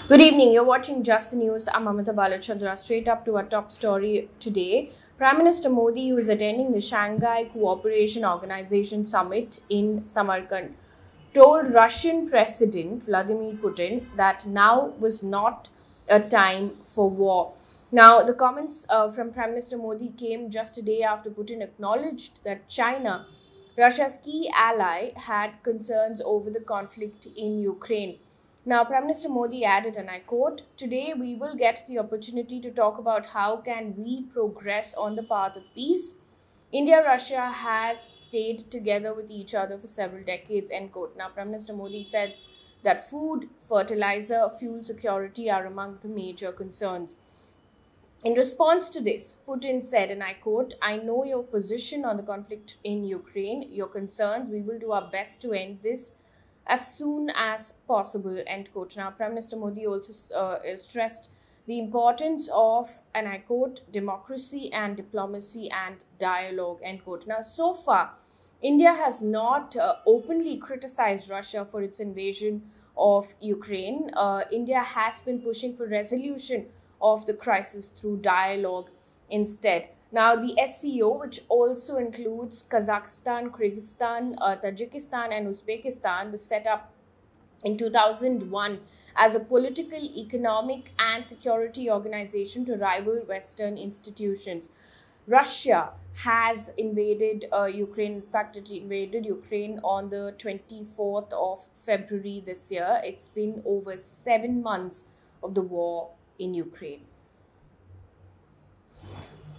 Good evening. You're watching Just the News. I'm Amita Balachandra. Straight up to our top story today. Prime Minister Modi, who is attending the Shanghai Cooperation Organization Summit in Samarkand, told Russian President Vladimir Putin that now was not a time for war. Now, the comments from Prime Minister Modi came just a day after Putin acknowledged that China, Russia's key ally, had concerns over the conflict in Ukraine. Now, Prime Minister Modi added, and I quote, "Today we will get the opportunity to talk about how can we progress on the path of peace. India-Russia has stayed together with each other for several decades," end quote. Now, Prime Minister Modi said that food, fertilizer, fuel security are among the major concerns. In response to this, Putin said, and I quote, "I know your position on the conflict in Ukraine, your concerns. We will do our best to end this as soon as possible," end quote. Now, Prime Minister Modi also stressed the importance of, and I quote, "democracy and diplomacy and dialogue," end quote. Now, so far, India has not openly criticized Russia for its invasion of Ukraine. India has been pushing for resolution of the crisis through dialogue instead. Now, the SCO, which also includes Kazakhstan, Kyrgyzstan, Tajikistan, and Uzbekistan, was set up in 2001 as a political, economic, and security organization to rival Western institutions. Russia has invaded Ukraine. In fact, it invaded Ukraine on the 24th of February this year. It's been over 7 months of the war in Ukraine.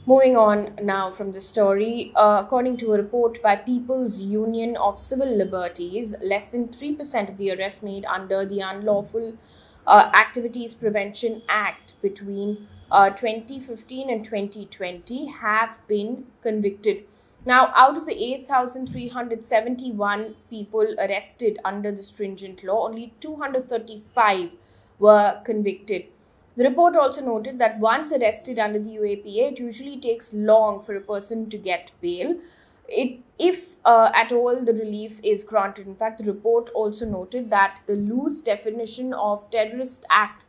Moving on now from the story, according to a report by People's Union of Civil Liberties, less than 3% of the arrests made under the Unlawful Activities Prevention Act between 2015 and 2020 have been convicted. Now, out of the 8,371 people arrested under the stringent law, only 235 were convicted. The report also noted that once arrested under the UAPA, it usually takes long for a person to get bail, if at all the relief is granted. In fact, the report also noted that the loose definition of terrorist act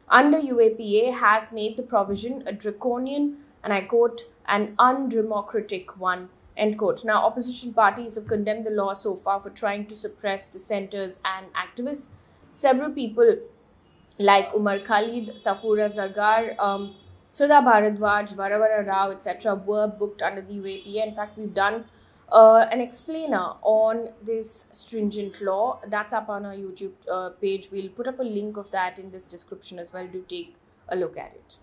under UAPA has made the provision a draconian, and I quote, "an undemocratic one," end quote. Now, opposition parties have condemned the law so far for trying to suppress dissenters and activists. Several people like Umar Khalid, Safura Zargar, Sudha Bharadwaj, Varavara Rao, etc. were booked under the UAPA. In fact, we've done an explainer on this stringent law. That's up on our YouTube page. We'll put up a link of that in this description as well. Do take a look at it.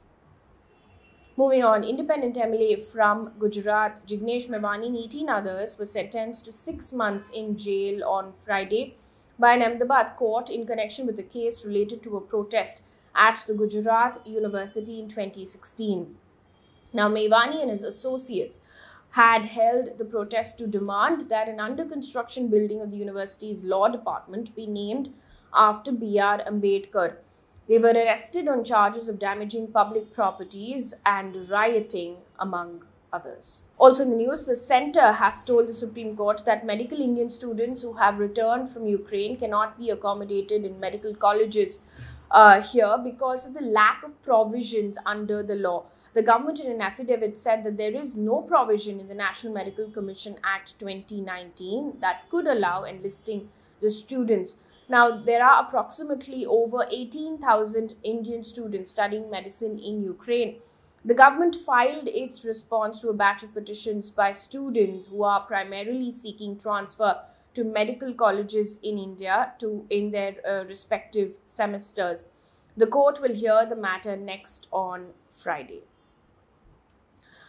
Moving on, independent MLA from Gujarat, Jignesh Mevani and 18 others were sentenced to 6 months in jail on Friday by an Ahmedabad court in connection with a case related to a protest at the Gujarat University in 2016. Now, Mevani and his associates had held the protest to demand that an under-construction building of the university's law department be named after B.R. Ambedkar. They were arrested on charges of damaging public properties and rioting, among others. Also in the news, the centre has told the Supreme Court that medical Indian students who have returned from Ukraine cannot be accommodated in medical colleges here because of the lack of provisions under the law. The government in an affidavit said that there is no provision in the National Medical Commission Act 2019 that could allow enlisting the students. Now, there are approximately over 18,000 Indian students studying medicine in Ukraine. The government filed its response to a batch of petitions by students who are primarily seeking transfer to medical colleges in India in their respective semesters. The court will hear the matter next on Friday.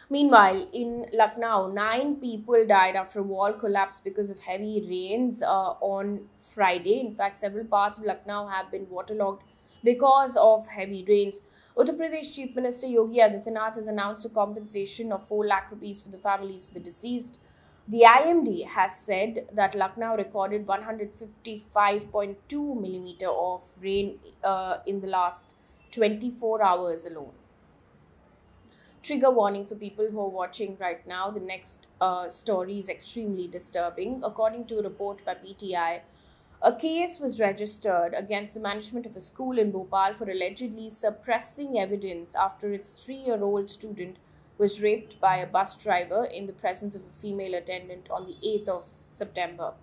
Meanwhile, in Lucknow, 9 people died after a wall collapsed because of heavy rains on Friday. In fact, several parts of Lucknow have been waterlogged because of heavy rains. Uttar Pradesh Chief Minister Yogi Adityanath has announced a compensation of 4 lakh rupees for the families of the deceased. The IMD has said that Lucknow recorded 155.2 millimeter of rain in the last 24 hours alone. Trigger warning for people who are watching right now. The next story is extremely disturbing. According to a report by PTI, A case was registered against the management of a school in Bhopal for allegedly suppressing evidence after its 3-year-old student was raped by a bus driver in the presence of a female attendant on the 8th of September.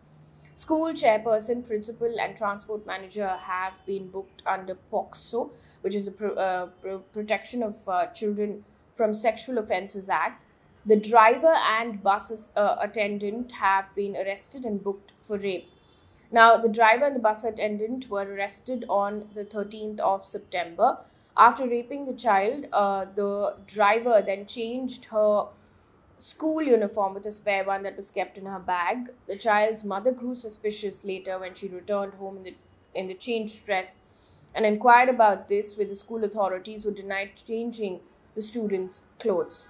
School chairperson, principal, and transport manager have been booked under POCSO, which is a Protection of Children from Sexual Offences Act. The driver and bus attendant have been arrested and booked for rape. Now, the driver and the bus attendant were arrested on the 13th of September. After raping the child, the driver then changed her school uniform with a spare one that was kept in her bag. The child's mother grew suspicious later when she returned home in the changed dress and inquired about this with the school authorities, who denied changing the student's clothes.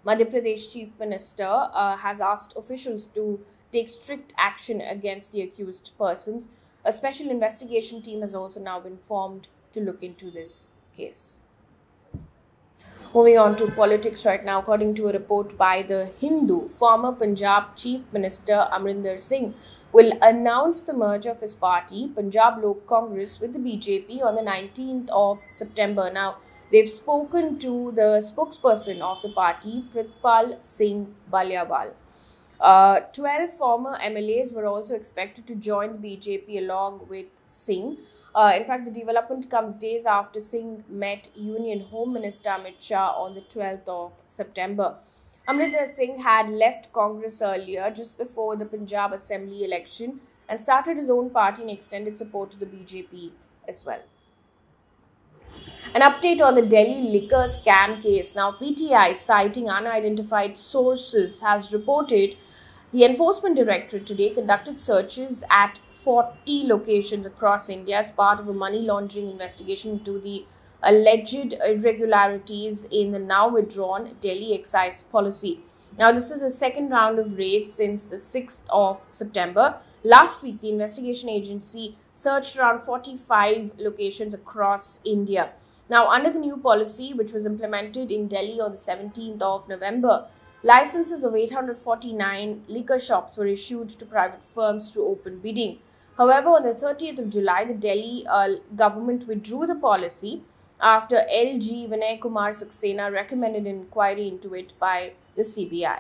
Madhya Pradesh Chief Minister has asked officials to take strict action against the accused persons. A special investigation team has also now been formed to look into this case. Moving on to politics right now, according to a report by The Hindu, former Punjab Chief Minister Amarinder Singh will announce the merger of his party, Punjab Lok Congress, with the BJP on the 19th of September. Now, they've spoken to the spokesperson of the party, Pritpal Singh Baliawal. 12 former MLAs were also expected to join the BJP along with Singh. In fact, the development comes days after Singh met Union Home Minister Amit Shah on the 12th of September. Amarinder Singh had left Congress earlier, just before the Punjab Assembly election, and started his own party and extended support to the BJP as well. An update on the Delhi liquor scam case. Now, PTI, citing unidentified sources, has reported the Enforcement Directorate today conducted searches at 40 locations across India as part of a money laundering investigation into the alleged irregularities in the now withdrawn Delhi excise policy. Now, this is the second round of raids since the 6th of September. Last week, the investigation agency searched around 45 locations across India. Now, under the new policy, which was implemented in Delhi on the 17th of November, licenses of 849 liquor shops were issued to private firms through open bidding. However, on the 30th of July, the Delhi government withdrew the policy after LG Vinay Kumar Saxena recommended an inquiry into it by the CBI.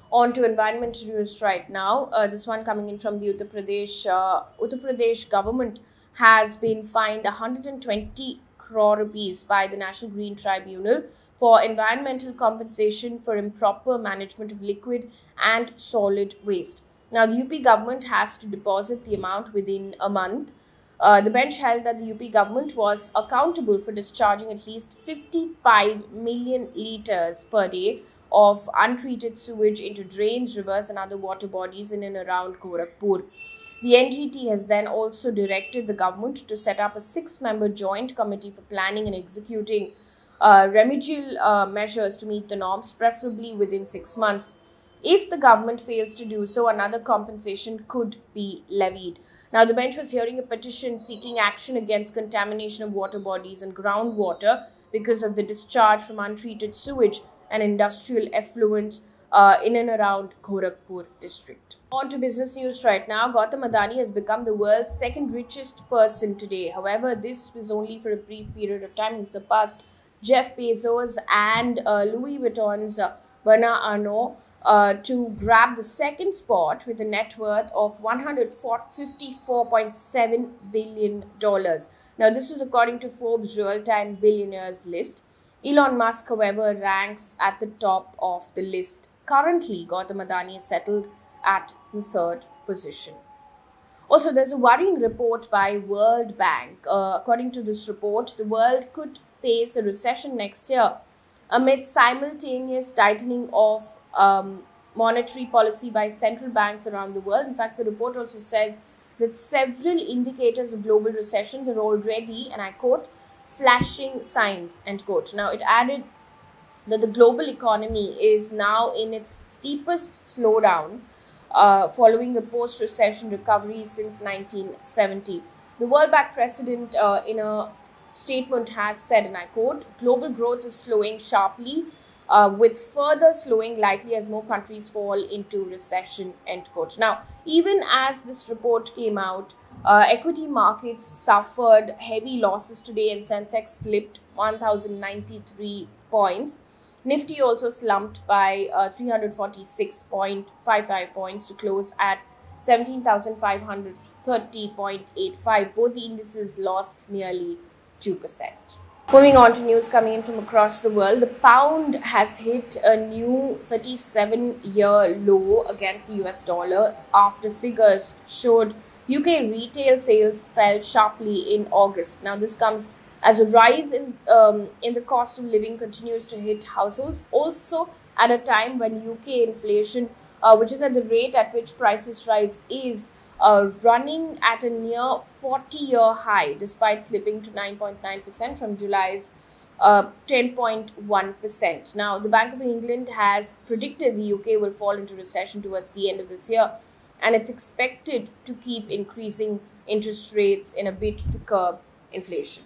On to environmental news right now. This one coming in from the Uttar Pradesh. Uttar Pradesh government has been fined 120 crore rupees by the National Green Tribunal for environmental compensation for improper management of liquid and solid waste. Now, the UP government has to deposit the amount within a month. The bench held that the UP government was accountable for discharging at least 55 million litres per day of untreated sewage into drains, rivers and other water bodies in and around Gorakhpur. The NGT has then also directed the government to set up a 6-member joint committee for planning and executing remedial measures to meet the norms, preferably within 6 months. If the government fails to do so, another compensation could be levied. Now, the bench was hearing a petition seeking action against contamination of water bodies and groundwater because of the discharge from untreated sewage and industrial effluents in and around Gorakhpur district. On to business news right now. Gautam Adani has become the world's second richest person today. However, this was only for a brief period of time. He surpassed Jeff Bezos and Louis Vuitton's Bernard Arnault to grab the second spot with a net worth of $154.7 billion. Now, this was according to Forbes' real-time billionaires list. Elon Musk, however, ranks at the top of the list. Currently, Gautam Adani is settled at the 3rd position. Also, there's a worrying report by World Bank. According to this report, the world could face a recession next year amid simultaneous tightening of monetary policy by central banks around the world. In fact, the report also says that several indicators of global recessions are already, and I quote, flashing signs, end quote. Now, it added that the global economy is now in its steepest slowdown following the post-recession recovery since 1970. The World Bank president in a statement has said, and I quote, global growth is slowing sharply with further slowing likely as more countries fall into recession, end quote. Now, even as this report came out, equity markets suffered heavy losses today and Sensex slipped 1,093 points. Nifty also slumped by 346.55 points to close at 17,530.85. Both the indices lost nearly 2%. Moving on to news coming in from across the world, the pound has hit a new 37-year low against the US dollar after figures showed UK retail sales fell sharply in August. Now, this comes as a rise in the cost of living continues to hit households, also at a time when UK inflation, which is at the rate at which prices rise, is running at a near 40-year high, despite slipping to 9.9% from July's 10.1%. Now, the Bank of England has predicted the UK will fall into recession towards the end of this year, and it's expected to keep increasing interest rates in a bid to curb inflation.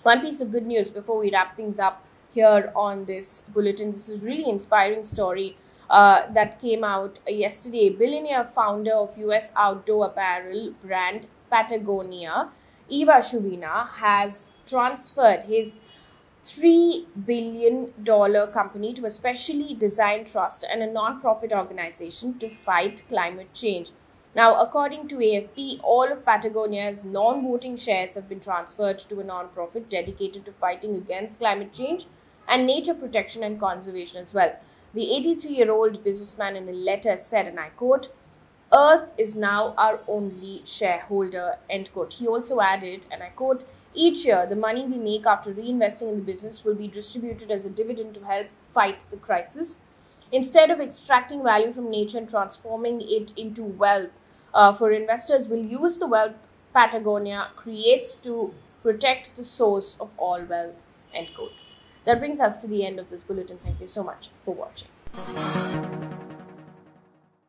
One piece of good news before we wrap things up here on this bulletin. This is a really inspiring story that came out yesterday. Billionaire founder of US outdoor apparel brand Patagonia, Eva Shuvina, has transferred his $3 billion company to a specially designed trust and a non-profit organization to fight climate change. Now, according to AFP, all of Patagonia's non-voting shares have been transferred to a non-profit dedicated to fighting against climate change and nature protection and conservation as well. The 83-year-old businessman in a letter said, and I quote, "Earth is now our only shareholder," end quote. He also added, and I quote, "Each year, the money we make after reinvesting in the business will be distributed as a dividend to help fight the crisis. Instead of extracting value from nature and transforming it into wealth for investors, we'll use the wealth Patagonia creates to protect the source of all wealth," end quote. That brings us to the end of this bulletin. Thank you so much for watching.